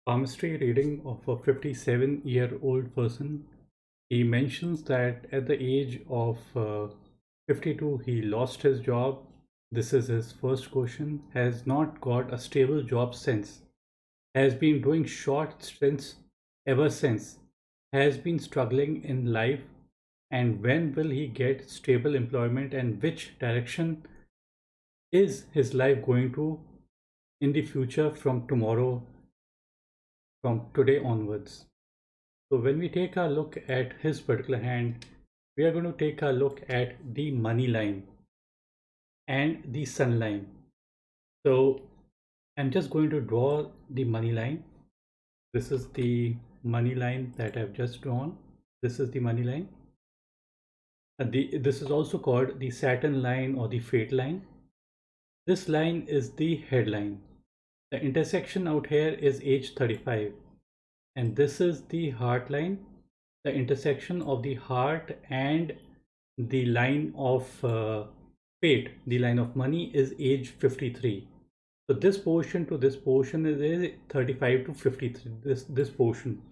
Palmistry reading of a 57-year-old person. He mentions that at the age of 52, he lost his job. This is his first question. Has not got a stable job since. Has been doing short stints ever since. Has been struggling in life. And when will he get stable employment, and which direction is his life going to in the future from tomorrow, from today onwards? So when we take a look at his particular hand, we are going to take a look at the money line and the sun line. So I'm just going to draw the money line. This is the money line that I've just drawn. This is the money line. This is also called the Saturn line or the fate line. This line is the headline. The intersection out here is age 35. And this is the heart line. The intersection of the heart and the line of fate, the line of money, is age 53. So this portion to this portion is 35 to 53, this portion.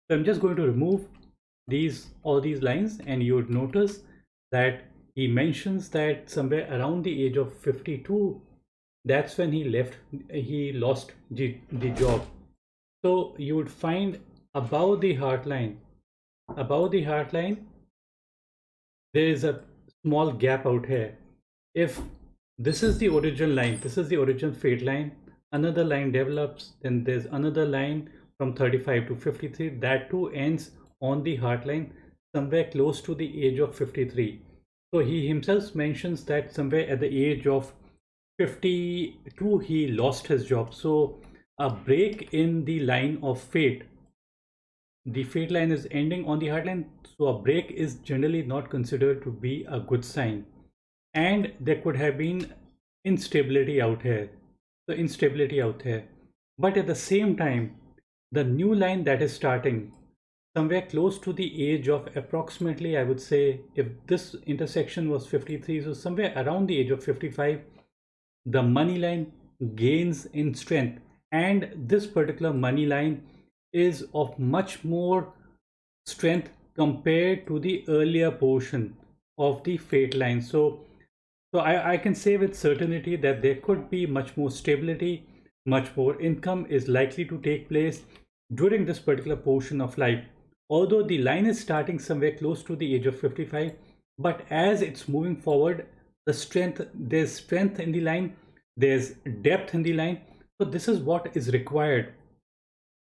So I'm just going to remove all these lines, and you would notice that he mentions that somewhere around the age of 52, that's when he lost the job. So you would find above the heart line, there is a small gap out here. If this is the original line, this is the original fate line, another line develops, then there's another line from 35 to 53, that too ends on the heart line somewhere close to the age of 53. So he himself mentions that somewhere at the age of 52 he lost his job. So a break in the line of fate, the fate line is ending on the heart line, so a break is generally not considered to be a good sign. And there could have been instability out here, but at the same time, the new line that is starting somewhere close to the age of approximately, I would say, if this intersection was 53, so somewhere around the age of 55, the money line gains in strength, and this particular money line is of much more strength compared to the earlier portion of the fate line. So I can say with certainty that there could be much more stability, much more income is likely to take place during this particular portion of life. Although the line is starting somewhere close to the age of 55, but as it's moving forward, there's strength in the line, there's depth in the line. So this is what is required.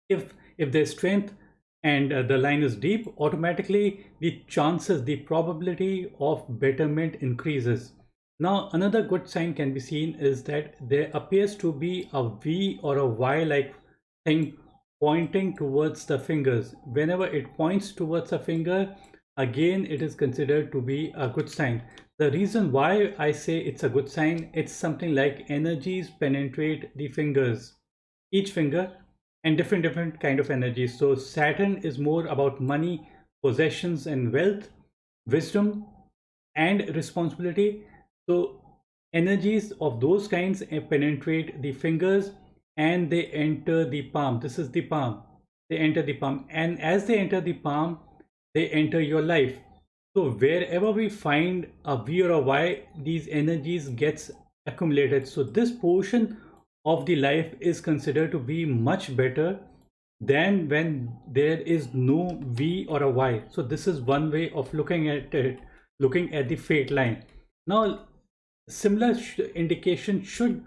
If there's strength and the line is deep, automatically the probability of betterment increases. Now another good sign can be seen is that there appears to be a V or a Y like thing pointing towards the fingers. Whenever it points towards a finger, again it is considered to be a good sign. The reason why I say it's a good sign, it's something like energies penetrate the fingers, each finger, and different kind of energies. So Saturn is more about money, possessions and wealth, wisdom and responsibility. So energies of those kinds penetrate the fingers and they enter the palm. This is the palm. They enter the palm, and as they enter the palm, they enter your life. So wherever we find a V or a Y, these energies gets accumulated. So this portion of the life is considered to be much better than when there is no V or a Y. So this is one way of looking at it, looking at the fate line. Now similar indication should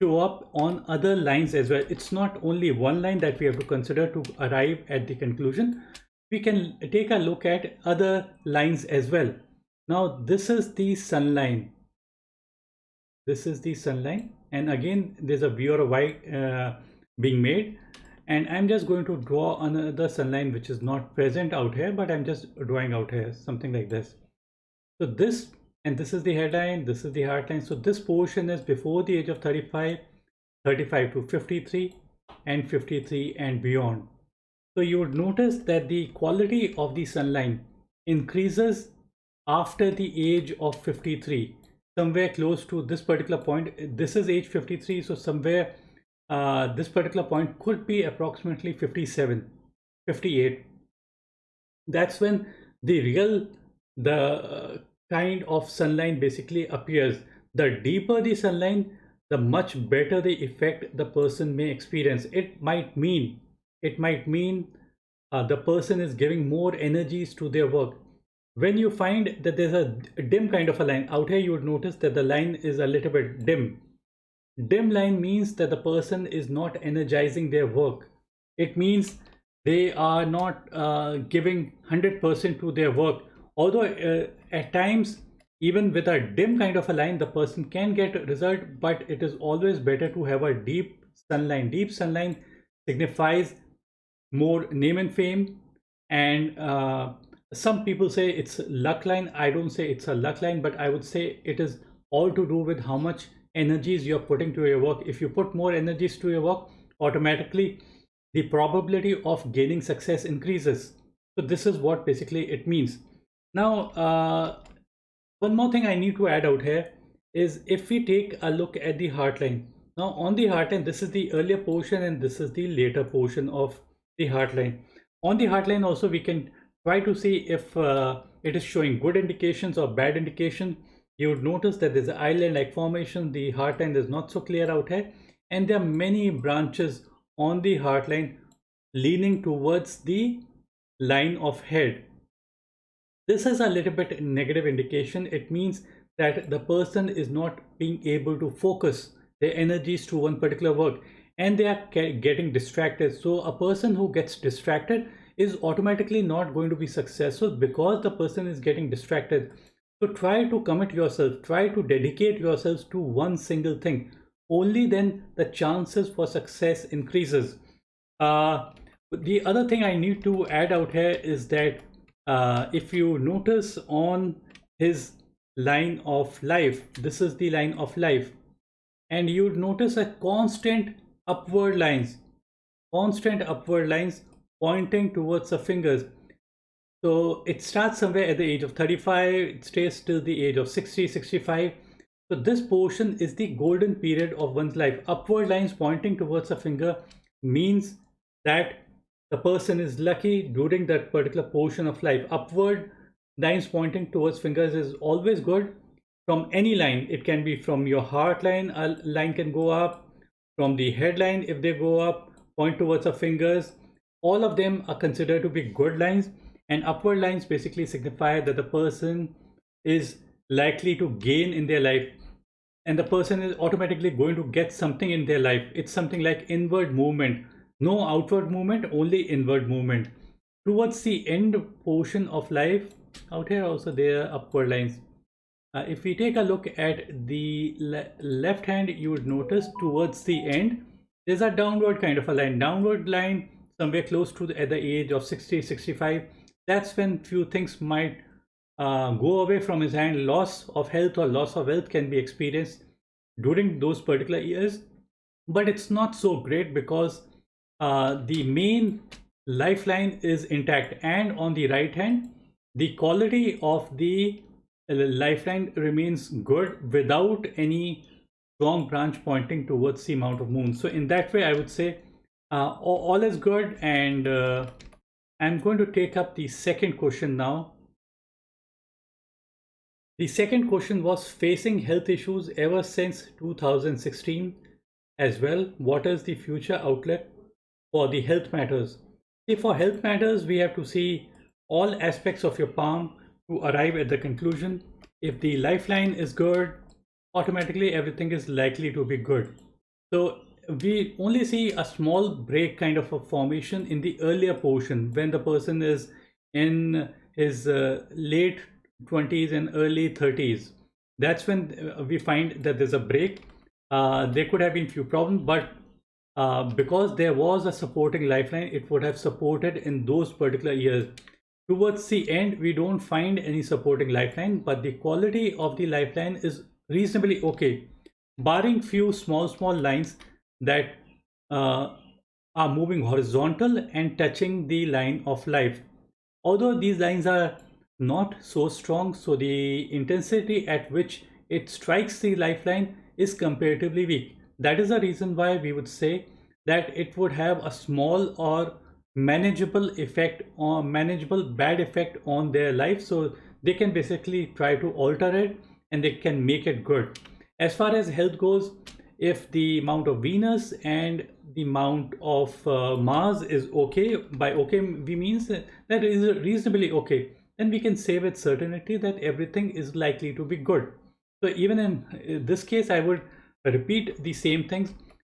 show up on other lines as well. It's not only one line that we have to consider to arrive at the conclusion. We can take a look at other lines as well. Now this is the sun line. This is the sun line, and again there's a V or a Y being made, and I'm just going to draw another sun line which is not present out here, but I'm just drawing out here something like this. So this, and this is the headline, this is the heart line. So this portion is before the age of 35, 35 to 53, and 53 and beyond. So you would notice that the quality of the sun line increases after the age of 53, somewhere close to this particular point. This is age 53, so somewhere this particular point could be approximately 57, 58. That's when the kind of sunlight basically appears. The deeper the sunlight, the much better the effect the person may experience. It might mean the person is giving more energies to their work. When you find that there's a dim kind of a line out here, you would notice that the line is a little bit dim. Dim line means that the person is not energizing their work. It means they are not giving 100% to their work. Although at times, even with a dim kind of a line, the person can get a result, but it is always better to have a deep sunline. Deep sunline signifies more name and fame, and some people say it's luck line. I don't say it's a luck line, but I would say it is all to do with how much energies you're putting to your work. If you put more energies to your work, automatically the probability of gaining success increases. So this is what basically it means. Now one more thing I need to add out here is, if we take a look at the heartline. Now on the heartline, this is the earlier portion and this is the later portion of the heartline. On the heartline also, we can try to see if it is showing good indications or bad indication. You would notice that there's an island like formation. The heartline is not so clear out here, and there are many branches on the heartline leaning towards the line of head. This is a little bit negative indication. It means that the person is not being able to focus their energies to one particular work, and they are getting distracted. So a person who gets distracted is automatically not going to be successful, because the person is getting distracted. So try to commit yourself, try to dedicate yourselves to one single thing. Only then the chances for success increases. The other thing I need to add out here is that if you notice on his line of life, this is the line of life, and you would notice a constant upward lines pointing towards the fingers. So it starts somewhere at the age of 35, it stays till the age of 60, 65. So this portion is the golden period of one's life. Upward lines pointing towards a finger means that the person is lucky during that particular portion of life. Upward lines pointing towards fingers is always good. From any line, it can be from your heart line, a line can go up, from the headline, if they go up, point towards the fingers. All of them are considered to be good lines, and upward lines basically signify that the person is likely to gain in their life, and the person is automatically going to get something in their life. It's something like inward movement, no outward movement, only inward movement. Towards the end portion of life, out here also there are upward lines. If we take a look at the left hand, you would notice towards the end there's a downward kind of a line, downward line somewhere close to at the age of 60, 65. That's when few things might go away from his hand. Loss of health or loss of wealth can be experienced during those particular years, but it's not so great because the main lifeline is intact, and on the right hand the quality of the lifeline remains good without any strong branch pointing towards the amount of moon. So in that way I would say all is good. And I'm going to take up the second question now. The second question was facing health issues ever since 2016 as well. What is the future outlook for the health matters? See, for health matters, we have to see all aspects of your palm to arrive at the conclusion. If the lifeline is good, automatically everything is likely to be good. So we only see a small break kind of a formation in the earlier portion when the person is in his late 20s and early 30s. That's when we find that there's a break. There could have been few problems, but because there was a supporting lifeline, it would have supported in those particular years. Towards the end, we don't find any supporting lifeline, but the quality of the lifeline is reasonably okay, barring few small lines that are moving horizontal and touching the line of life. Although these lines are not so strong, so the intensity at which it strikes the lifeline is comparatively weak. that is the reason why we would say that it would have a small or manageable effect or manageable bad effect on their life. So they can basically try to alter it and they can make it good. As far as health goes, if the amount of Venus and the amount of Mars is okay, by okay we means that is reasonably okay, then we can say with certainty that everything is likely to be good. So even in this case, I would repeat the same things,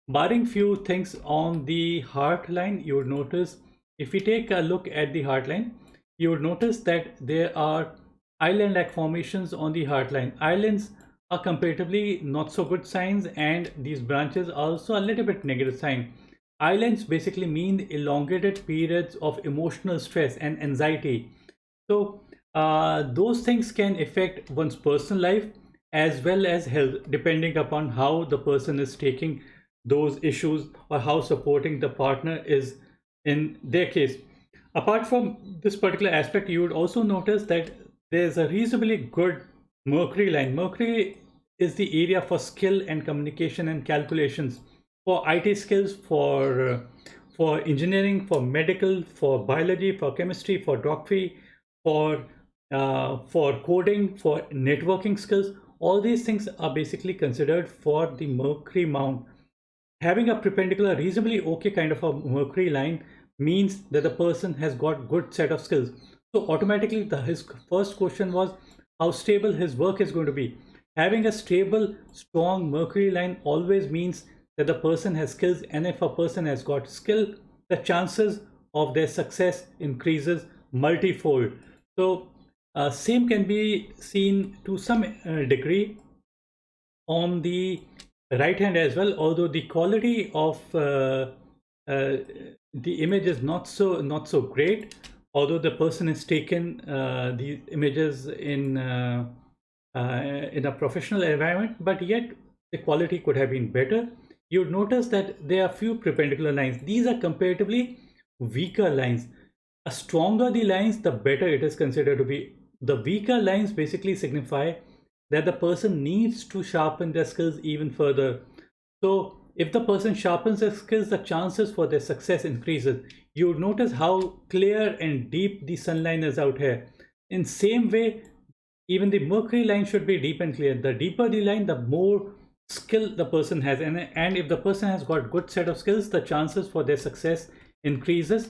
barring few things on the heart line. You would notice, if we take a look at the heart line, you would notice that there are island-like formations on the heart line. Islands are comparatively not so good signs, and these branches are also a little bit negative sign. Islands basically mean elongated periods of emotional stress and anxiety. So those things can affect one's personal life as well as health, depending upon how the person is taking those issues or how supporting the partner is in their case. Apart from this particular aspect, you would also notice that there's a reasonably good Mercury line. Mercury is the area for skill and communication and calculations, for IT skills, for engineering, for medical, for biology, for chemistry, for doctorate, for coding, for networking skills. All these things are basically considered for the Mercury mount. Having a perpendicular reasonably okay kind of a Mercury line means that the person has got good set of skills. So automatically his first question was how stable his work is going to be. Having a stable strong Mercury line always means that the person has skills, and if a person has got skill, the chances of their success increases multifold. So same can be seen to some degree on the right hand as well, although the quality of the image is not so great, although the person has taken the images in a professional environment, but yet the quality could have been better. You'd notice that there are few perpendicular lines. These are comparatively weaker lines. A stronger the lines, the better it is considered to be. The weaker lines basically signify that the person needs to sharpen their skills even further. So if the person sharpens their skills, the chances for their success increases. You would notice how clear and deep the sun line is out here. In same way, even the Mercury line should be deep and clear. The deeper the line, the more skill the person has, and if the person has got good set of skills, the chances for their success increases.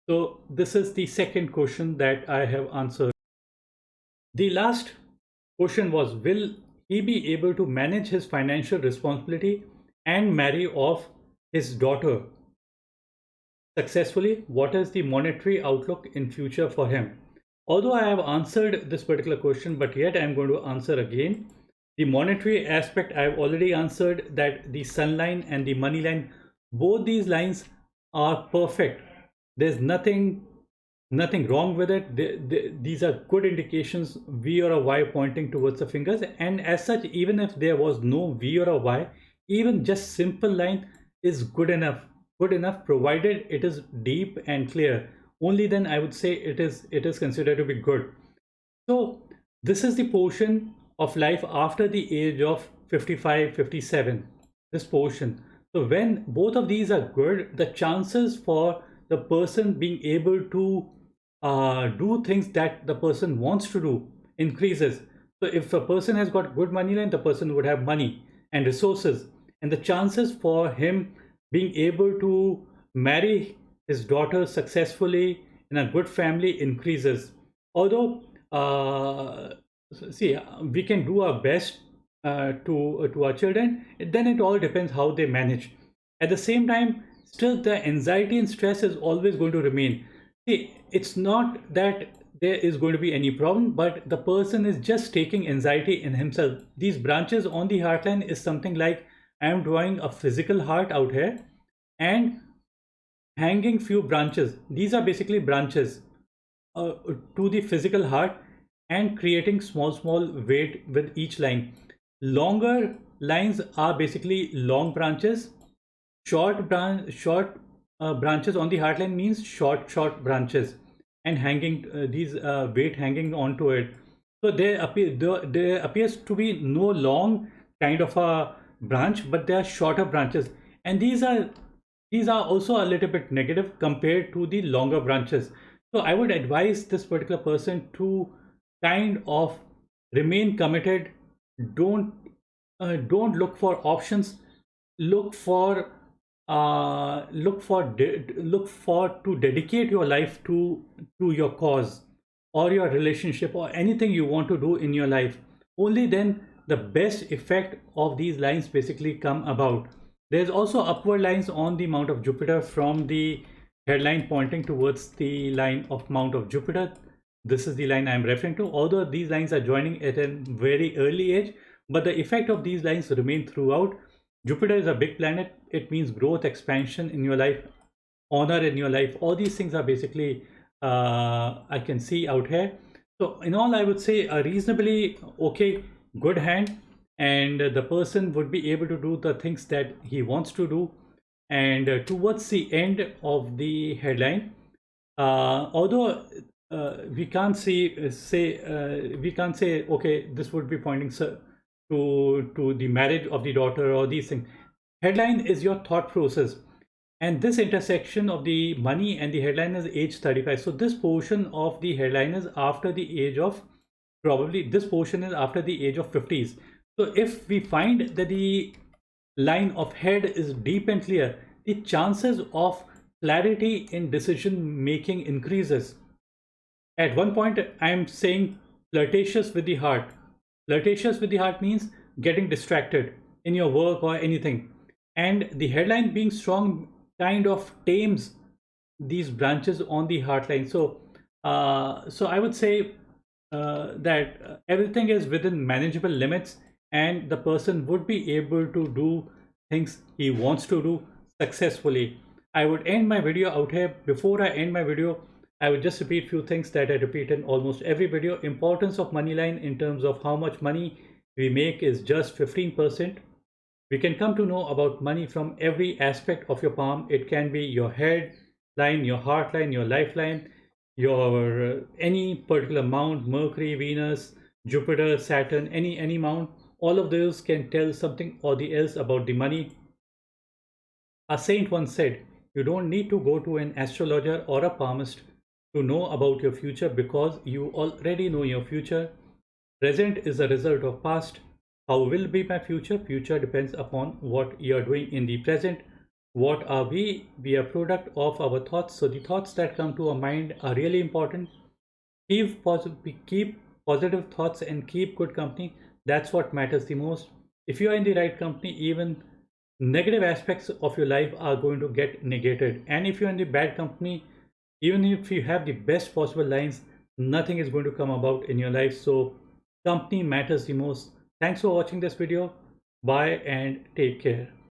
So this is the second question that I have answered. The last question was, will he be able to manage his financial responsibility and marry off his daughter successfully? What is the monetary outlook in future for him? Although I have answered this particular question, but yet I am going to answer again. The monetary aspect, I have already answered that the sun line and the money line, both these lines are perfect. There's nothing wrong with it. These are good indications, V or a Y pointing towards the fingers, and as such, even if there was no V or a Y, even just simple line is good enough, provided it is deep and clear. Only then I would say it is considered to be good. So this is the portion of life after the age of 55, 57, this portion. So when both of these are good, the chances for the person being able to do things that the person wants to do increases. So if a person has got good money line, the person would have money and resources, and the chances for him being able to marry his daughter successfully in a good family increases. Although see, we can do our best to our children, then it all depends how they manage. At the same time, still the anxiety and stress is always going to remain. See, it's not that there is going to be any problem, but the person is just taking anxiety in himself. These branches on the heart line is something like, I am drawing a physical heart out here and hanging few branches. These are basically branches to the physical heart, and creating small weight with each line. Longer lines are basically long branches. Short branches on the heart line means short branches, and hanging these weight hanging onto it. So there appears to be no long kind of a branch, but they are shorter branches, and these are also a little bit negative compared to the longer branches. So I would advise this particular person to kind of remain committed. Don't look for options. Look for look for to dedicate your life to your cause or your relationship or anything you want to do in your life. Only then the best effect of these lines basically come about. There's also upward lines on the Mount of Jupiter from the headline pointing towards the line of Mount of Jupiter. This is the line I'm referring to. Although these lines are joining at a very early age, but the effect of these lines remain throughout. Jupiter is a big planet. It means growth, expansion in your life, honor in your life. All these things are basically I can see out here. So in all, I would say a reasonably okay, good hand, and the person would be able to do the things that he wants to do. And towards the end of the headline, although we can't we can't say okay, this would be pointing to the marriage of the daughter or these things. Headline is your thought process, and this intersection of the money and the headline is age 35. So this portion of the headline is after the age of, probably this portion is after the age of 50s. So if we find that the line of head is deep and clear, the chances of clarity in decision making increases. At one point I am saying flirtatious with the heart. Flirtatious with the heart means getting distracted in your work or anything, and the headline being strong kind of tames these branches on the heart line. So so I would say that everything is within manageable limits, and the person would be able to do things he wants to do successfully. I would end my video out here. Before I end my video, I would just repeat few things that I repeat in almost every video. Importance of money line in terms of how much money we make is just 15%. We can come to know about money from every aspect of your palm. It can be your head line, your heart line, your lifeline, your any particular mount, Mercury, Venus, Jupiter, Saturn, any mount. All of those can tell something or the else about the money. A saint once said, you don't need to go to an astrologer or a palmist to know about your future, because you already know your future. Present is a result of past. How will be my future? Future depends upon what you are doing in the present. What are we? We are product of our thoughts. So the thoughts that come to our mind are really important. Keep positive thoughts and keep good company. That's what matters the most. If you are in the right company, even negative aspects of your life are going to get negated. And if you're in the bad company, even if you have the best possible lines, nothing is going to come about in your life. So company matters the most. Thanks for watching this video. Bye and take care.